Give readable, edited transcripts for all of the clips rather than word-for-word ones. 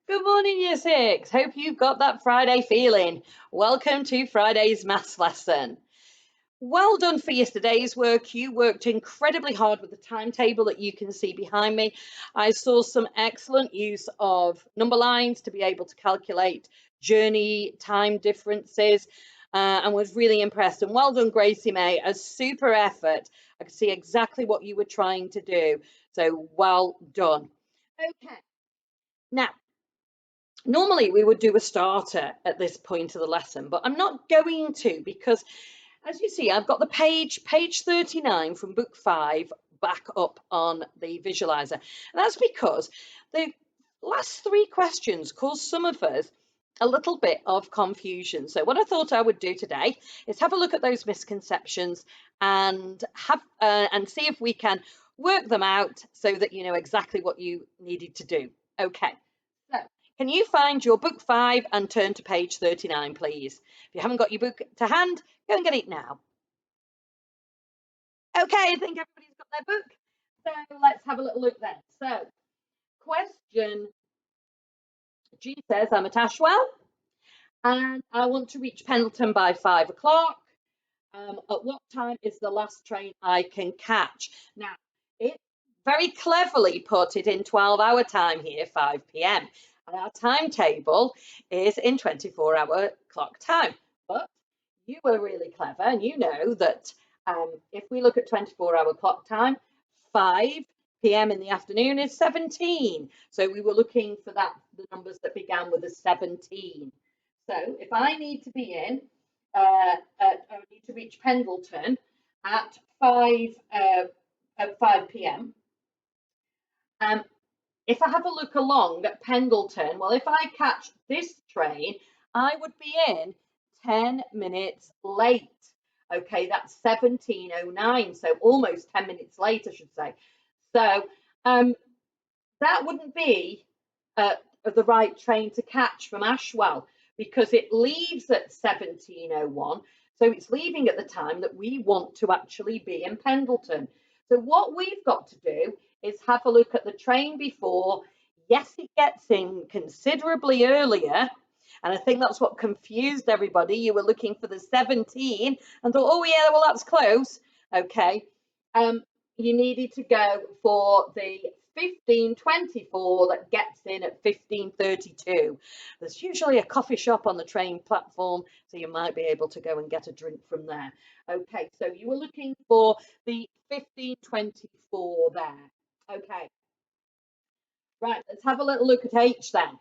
Good morning, Year 6. Hope you've got that Friday feeling. Welcome to Friday's maths lesson. Well done for yesterday's work. You worked incredibly hard with the timetable that you can see behind me. I saw some excellent use of number lines to be able to calculate journey time differences and was really impressed. And well done, Gracie May, a super effort. I could see exactly what you were trying to do. So well done. Okay, now normally we would do a starter at this point of the lesson, but I'm not going to because, as you see, I've got the page 39 from book 5 back up on the visualizer. And that's because the last 3 questions caused some of us a little bit of confusion. So what I thought I would do today is have a look at those misconceptions and see if we can work them out so that you know exactly what you needed to do. Okay. So, can you find your book 5 and turn to page 39, please? If you haven't got your book to hand, go and get it now. Okay, I think everybody's got their book. So let's have a little look then. So, question G says, I'm at Ashwell and I want to reach Pendleton by 5 o'clock. At what time is the last train I can catch? Now, it very cleverly put it in 12-hour time here, 5 p.m. And our timetable is in 24-hour clock time. But you were really clever, and you know that if we look at 24-hour clock time, 5 p.m. in the afternoon is 17. So we were looking for the numbers that began with a 17. So if I need to be in, I need to reach Pendleton at 5 p.m. If I have a look along at Pendleton, well, if I catch this train, I would be in 10 minutes late. Okay, that's 17:09, so almost 10 minutes late, I should say. So that wouldn't be the right train to catch from Ashwell because it leaves at 17:01. So it's leaving at the time that we want to actually be in Pendleton. So what we've got to do is have a look at the train before. Yes, it gets in considerably earlier. And I think that's what confused everybody. You were looking for the 17 and thought, oh, yeah, well, that's close. Okay. You needed to go for the 15:24 that gets in at 15:32. There's usually a coffee shop on the train platform, so you might be able to go and get a drink from there. Okay, so you were looking for the 15:24 there. Okay. Right, let's have a little look at H then.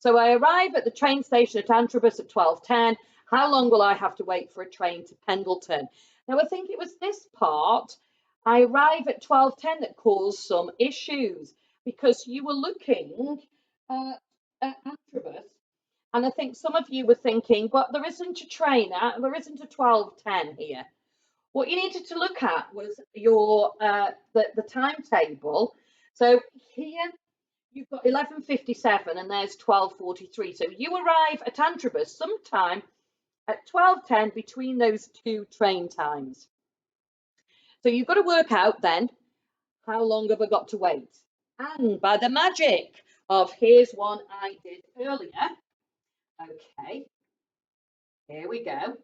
So I arrive at the train station at Antrobus at 12:10. How long will I have to wait for a train to Pendleton? Now, I think it was this part. I arrive at 12:10 that caused some issues because you were looking at Antrobus, and I think some of you were thinking, but there isn't a train at, there isn't a 12:10 here. What you needed to look at was your the timetable. So here you've got 11:57 and there's 12:43. So you arrive at Antrobus sometime at 12:10 between those 2 train times. So you've got to work out then, how long have I got to wait? And by the magic of here's one I did earlier. Okay, here we go.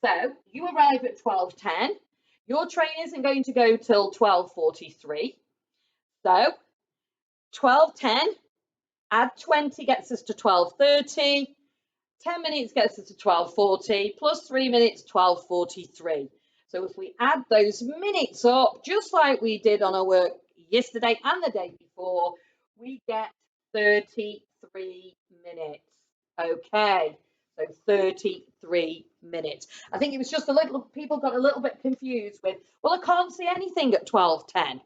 So you arrive at 12:10. Your train isn't going to go till 12:43. So 12:10, add 20 gets us to 12:30. 10 minutes gets us to 12:40, plus 3 minutes, 12:43. So if we add those minutes up, just like we did on our work yesterday and the day before, we get 33 minutes. Okay, so 33 minutes. I think it was just people got a little bit confused with, well, I can't see anything at 12:10.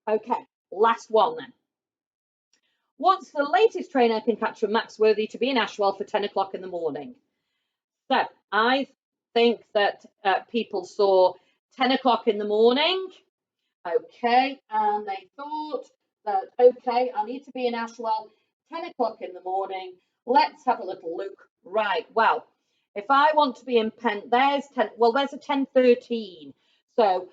Okay, last one then. What's the latest train I can catch from Maxworthy to be in Ashwell for 10 o'clock in the morning? So I think that people saw 10 o'clock in the morning. Okay, and they thought that, okay, I need to be in Ashwell 10 o'clock in the morning. Let's have a little look. Right, well, if I want to be in there's a 10:13. So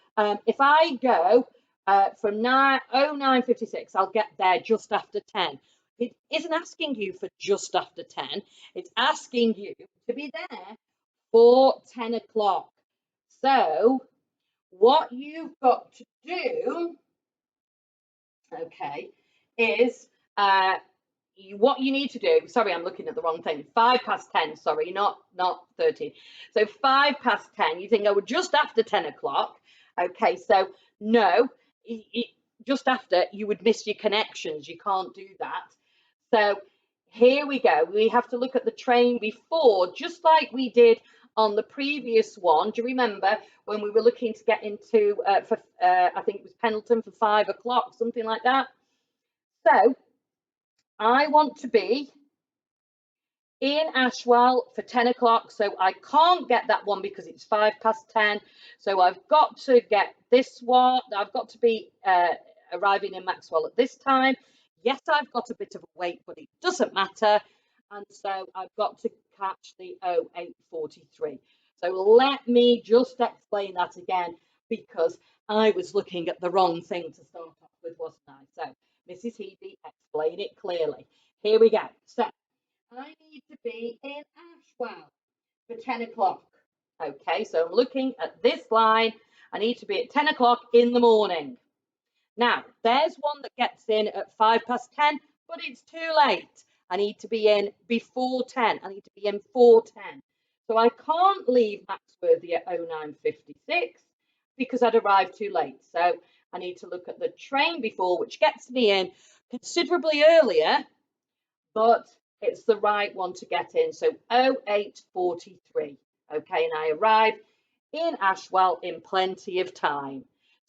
if I go from 9:56, I'll get there just after 10. It isn't asking you for just after 10. It's asking you to be there for 10 o'clock. So what you've got to do, okay, is what you need to do. Sorry, I'm looking at the wrong thing. 5 past 10. Sorry, not 13. So 5 past 10. You think, oh, just after 10 o'clock. Okay, so no, just after, you would miss your connections. You can't do that. So here we go. We have to look at the train before, just like we did on the previous one. Do you remember when we were looking to get into, I think it was Pendleton for 5 o'clock, something like that? So I want to be in Ashwell for 10 o'clock, so I can't get that one because it's 5 past 10. So I've got to get this one. I've got to be arriving in Maxwell at this time. Yes, I've got a bit of a wait, but it doesn't matter. And so I've got to catch the 08:43. So let me just explain that again, because I was looking at the wrong thing to start off with, wasn't I? So Mrs. Heavey, explain it clearly. Here we go. So I need to be in Ashwell for 10 o'clock. Okay, so I'm looking at this line. I need to be at 10 o'clock in the morning. Now, there's one that gets in at 5 past 10, but it's too late. I need to be in before 10. I need to be in for 10. So I can't leave Maxworthy at 09:56 because I'd arrived too late. So I need to look at the train before, which gets me in considerably earlier, but it's the right one to get in. So 08:43. Okay, and I arrive in Ashwell in plenty of time.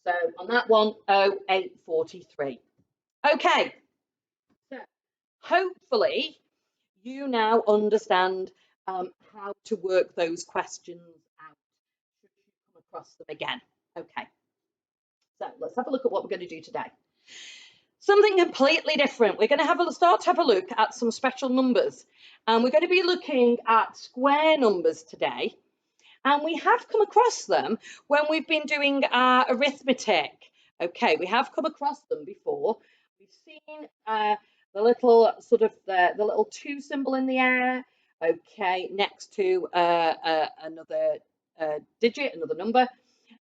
So on that one, 08:43. Okay, so hopefully you now understand how to work those questions out should you come across them again. Okay, so let's have a look at what we're going to do today. Something completely different. We're going to start to have a look at some special numbers, and we're going to be looking at square numbers today. And we have come across them when we've been doing our arithmetic. Okay, we have come across them before. We've seen the little sort of the little 2 symbol in the air. Okay, next to another digit, another number.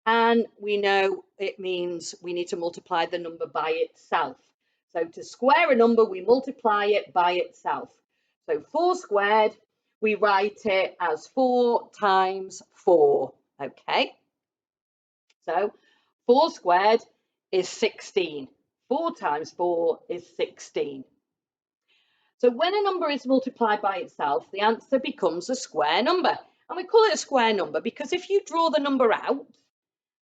And we know it means we need to multiply the number by itself. So to square a number, we multiply it by itself. So 4 squared, we write it as 4 times 4. Okay. So 4 squared is 16. 4 times 4 is 16. So when a number is multiplied by itself, the answer becomes a square number. And we call it a square number because if you draw the number out,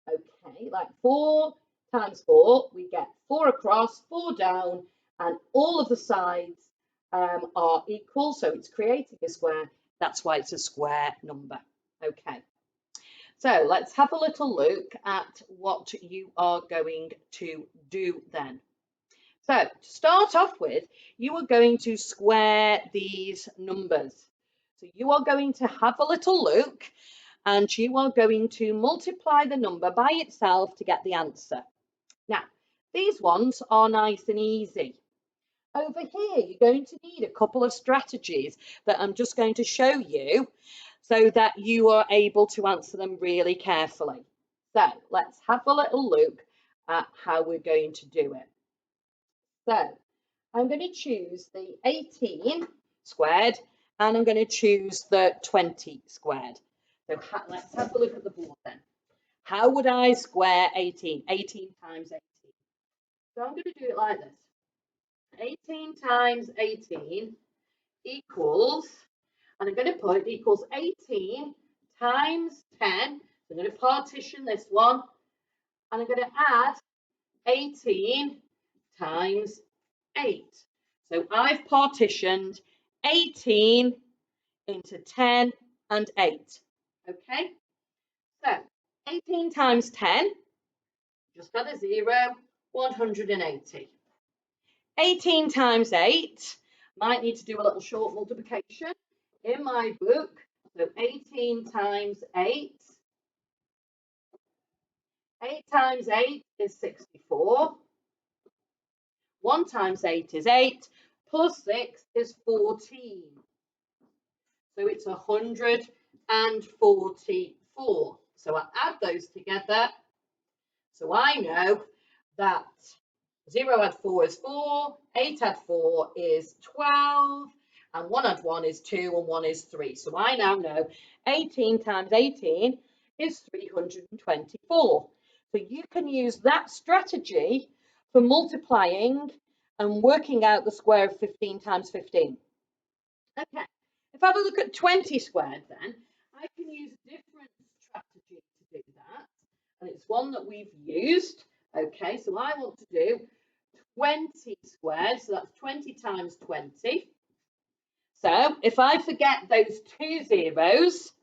okay, like 4 times 4, we get 4 across, 4 down, and all of the sides are equal, so it's creating a square. That's why it's a square number. Okay, so let's have a little look at what you are going to do then. So to start off with, you are going to square these numbers. So you are going to have a little look and you are going to multiply the number by itself to get the answer. Now, these ones are nice and easy. Over here, you're going to need a couple of strategies that I'm just going to show you so that you are able to answer them really carefully. So let's have a little look at how we're going to do it. So I'm going to choose the 18 squared and I'm going to choose the 20 squared. So let's have a look at the board then. How would I square 18? 18 times 18. So I'm going to do it like this. 18 times 18 equals, and I'm going to put equals 18 times 10. So I'm going to partition this one, and I'm going to add 18 times 8. So I've partitioned 18 into 10 and 8. Okay, so 18 times 10, just add a 0, 180. 18 times 8, might need to do a little short multiplication in my book. So 18 times 8 8 times 8 is 64. 1 times 8 is 8, plus 6 is 14. So it's 144. So I add those together. So I know that 0 add 4 is 4, 8 add 4 is 12, and 1 add 1 is 2, and 1 is 3. So I now know 18 times 18 is 324. So you can use that strategy for multiplying and working out the square of 15 times 15. Okay, if I have a look at 20 squared then, I can use a different strategy to do that. And it's one that we've used. Okay, so I want to do 20 squared, so that's 20 times 20. So if I forget those 2 zeros,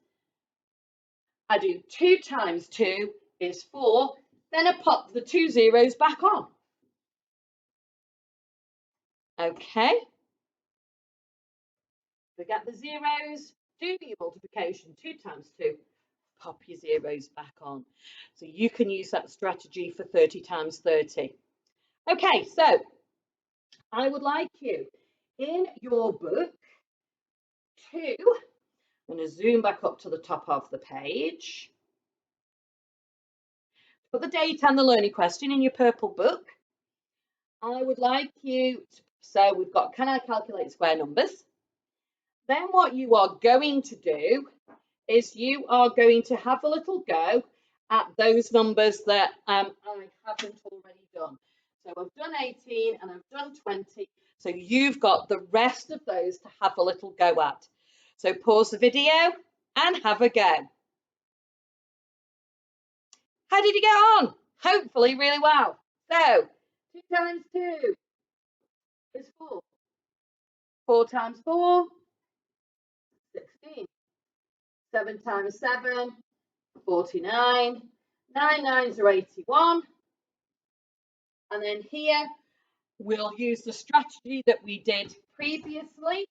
I do 2 times 2 is 4, then I pop the 2 zeros back on. Okay. Forget the zeros, do your multiplication, 2 times 2, pop your zeros back on. So you can use that strategy for 30 times 30. Okay, so I would like you in your book to, I'm going to zoom back up to the top of the page, put the date and the learning question in your purple book. I would like you to, so we've got, can I calculate square numbers? Then what you are going to do is you are going to have a little go at those numbers that I haven't already done. So I've done 18 and I've done 20. So you've got the rest of those to have a little go at. So pause the video and have a go. How did you get on? Hopefully really well. So 2 times 2 is 4. 4 times 4, 16. 7 times 7, 49. 9 nines are 81. And then here we'll use the strategy that we did previously.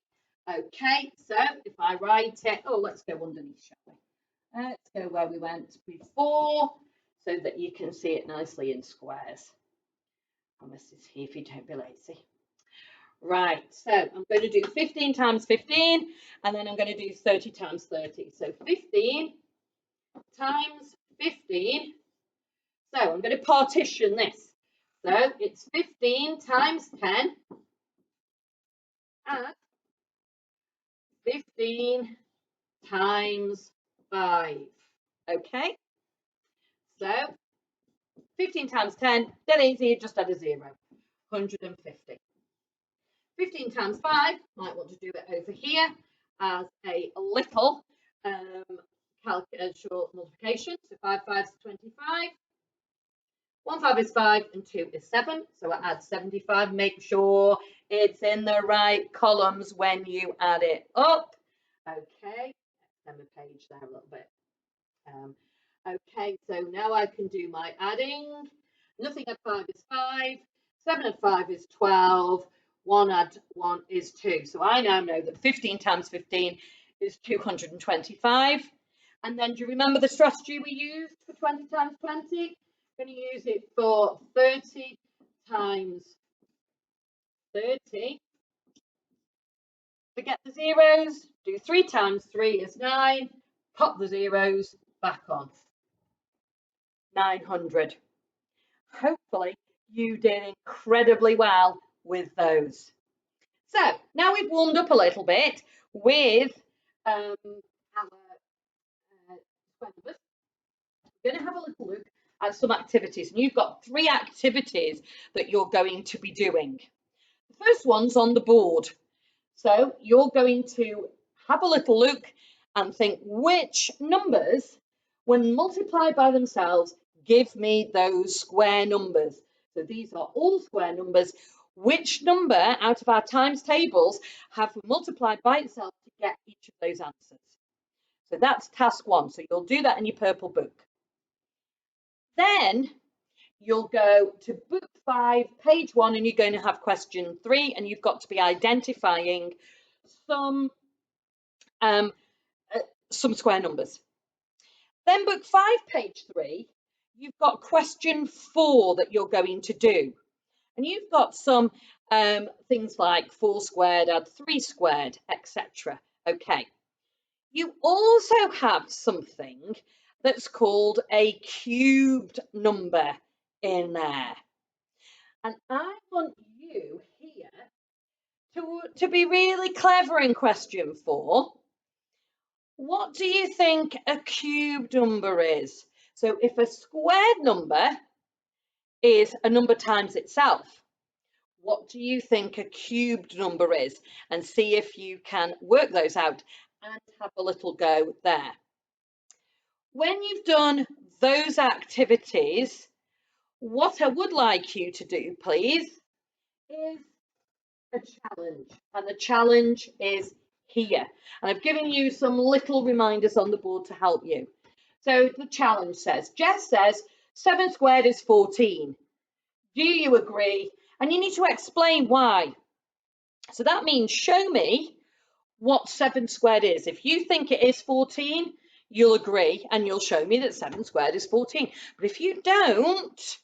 Okay, so if I write it, oh, let's go underneath, shall we? Let's go where we went before so that you can see it nicely in squares. And this is here if you don't be lazy. Right, so I'm going to do 15 times 15, and then I'm going to do 30 times 30. So 15 times 15. So I'm going to partition this. So it's 15 times 10 and 15 times 5. Okay, so 15 times 10, dead easy, just add a 0, 150. 15 times 5, might want to do it over here as a little short multiplication. So 5 5s 25. 1 5 is 5 and 2 is 7. So I add 75. Make sure it's in the right columns when you add it up. Okay, extend the page there a little bit. Okay, so now I can do my adding. Nothing add 5 is 5. 7 add 5 is 12. 1 add 1 is 2. So I now know that 15 times 15 is 225. And then do you remember the strategy we used for 20 times 20? I'm going to use it for 30 times 30. Forget the zeros. Do 3 times 3 is 9. Pop the zeros back on. 900. Hopefully you did incredibly well with those. So now we've warmed up a little bit with our square numbers. We're going to have a little look at some activities, and you've got 3 activities that you're going to be doing. The first one's on the board. So you're going to have a little look and think which numbers, when multiplied by themselves, give me those square numbers. So these are all square numbers. Which number out of our times tables have we multiplied by itself to get each of those answers? So that's task 1. So you'll do that in your purple book. Then you'll go to book 5, page 1, and you're going to have question 3, and you've got to be identifying some square numbers. Then book 5, page 3, you've got question 4 that you're going to do. And you've got some things like 4 squared add 3 squared, etc. Okay. You also have something that's called a cubed number in there. And I want you here to be really clever in question 4. What do you think a cubed number is? So if a squared number is a number times itself, what do you think a cubed number is? And see if you can work those out and have a little go there. When you've done those activities, what I would like you to do, please, is a challenge. And the challenge is here. And I've given you some little reminders on the board to help you. So the challenge says, Jess says, 7 squared is 14. Do you agree? And you need to explain why. So that means show me what 7 squared is. If you think it is 14, you'll agree and you'll show me that 7 squared is 14. But if you don't,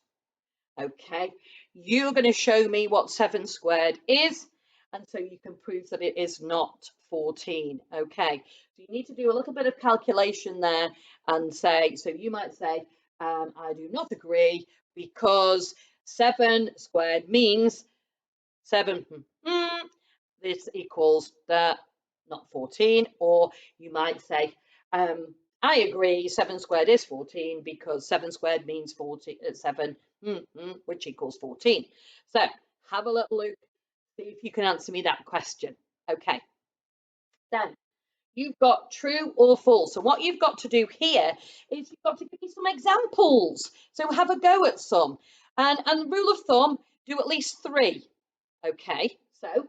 okay, you're going to show me what 7 squared is, and so you can prove that it is not 14. Okay, so you need to do a little bit of calculation there and say, so you might say, I do not agree because 7 squared means 7, this equals that, not 14. Or you might say, I agree, 7 squared is 14 because 7 squared means 7, which equals 14. So have a little look, see if you can answer me that question. Okay, then you've got true or false. So what you've got to do here is you've got to give me some examples. So have a go at some. And rule of thumb, do at least 3. Okay, so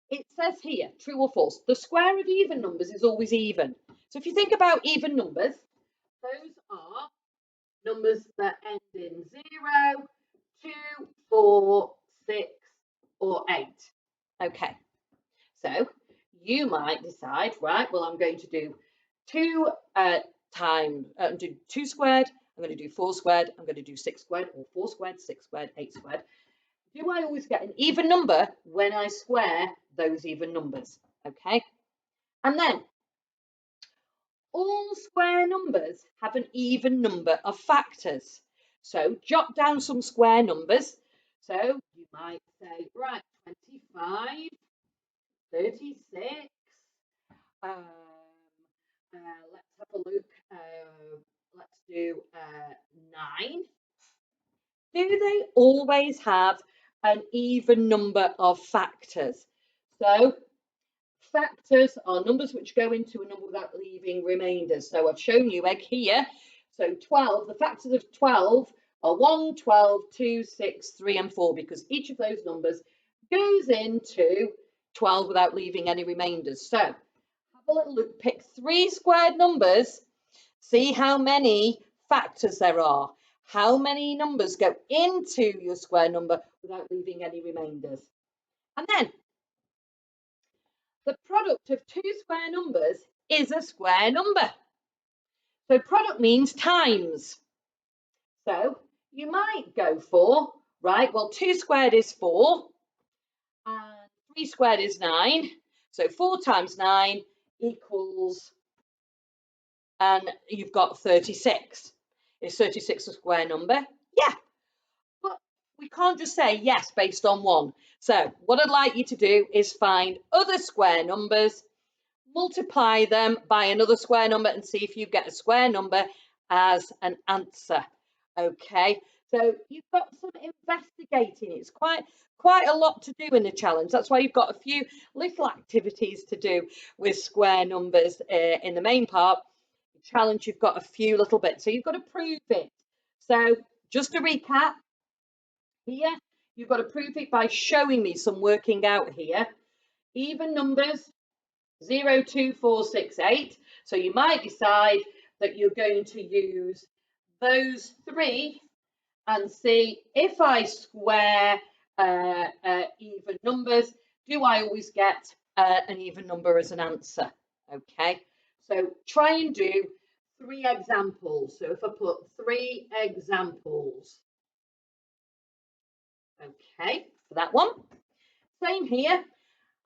it says here, true or false, the square of even numbers is always even. So if you think about even numbers, those are numbers that end in 0, 2, 4, 6, or 8. Okay, so you might decide, right, well, I'm going to do 2 do 2 squared, I'm going to do 4 squared, I'm going to do 6 squared, or 4 squared, 6 squared, 8 squared. Do I always get an even number when I square those even numbers? Okay, and then all square numbers have an even number of factors. So jot down some square numbers. So you might say, right, 25, 36, let's have a look, let's do 9. Do they always have an even number of factors? So factors are numbers which go into a number without leaving remainders. So I've shown you egg here. So 12, the factors of 12 are 1, 12, 2, 6, 3, and 4, because each of those numbers goes into 12 without leaving any remainders. So have a little look, pick 3 squared numbers, see how many factors there are. How many numbers go into your square number without leaving any remainders? And then the product of 2 square numbers is a square number. So product means times. So you might go for, right, well, 2 squared is 4 and 3 squared is 9. So 4 times 9 equals, and you've got 36. Is 36 a square number? Yeah, but we can't just say yes based on one. So what I'd like you to do is find other square numbers, multiply them by another square number and see if you get a square number as an answer. Okay, so you've got some investigating. It's quite a lot to do in the challenge. That's why you've got a few little activities to do with square numbers in the main part. The challenge, you've got a few little bits. So you've got to prove it. So just to recap, here you've got to prove it by showing me some working out here. Even numbers, 0, 2, 4, 6, 8. So you might decide that you're going to use those 3 and see if I square even numbers, do I always get an even number as an answer? Okay, so try and do 3 examples. So if I put 3 examples, okay, for that one. Same here.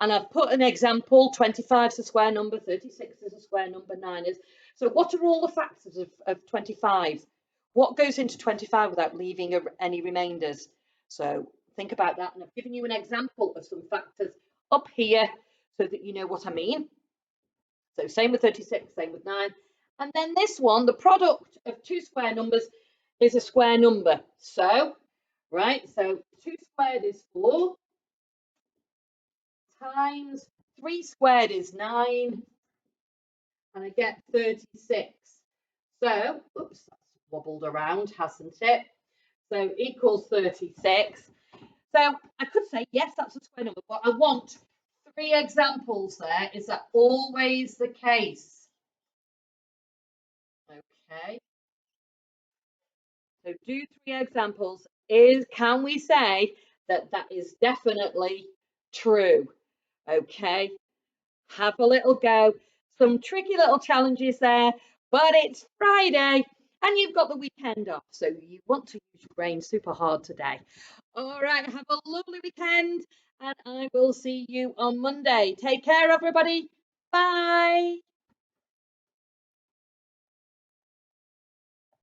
And I've put an example, 25 is a square number, 36 is a square number, 9 is. So what are all the factors of 25? What goes into 25 without leaving any remainders? So think about that. And I've given you an example of some factors up here so that you know what I mean. So same with 36, same with 9. And then this one, the product of 2 square numbers is a square number. So, right, so 2 squared is 4 times 3 squared is 9, and I get 36. So, oops, that's wobbled around, hasn't it? So equals 36. So I could say, yes, that's a square number, but I want 3 examples there. Is that always the case? Okay. So do 3 examples. Can we say that that is definitely true? Okay. Have a little go. Some tricky little challenges there, but it's Friday and you've got the weekend off, so you want to use your brain super hard today. All right, have a lovely weekend, and I will see you on Monday. Take care, everybody. Bye.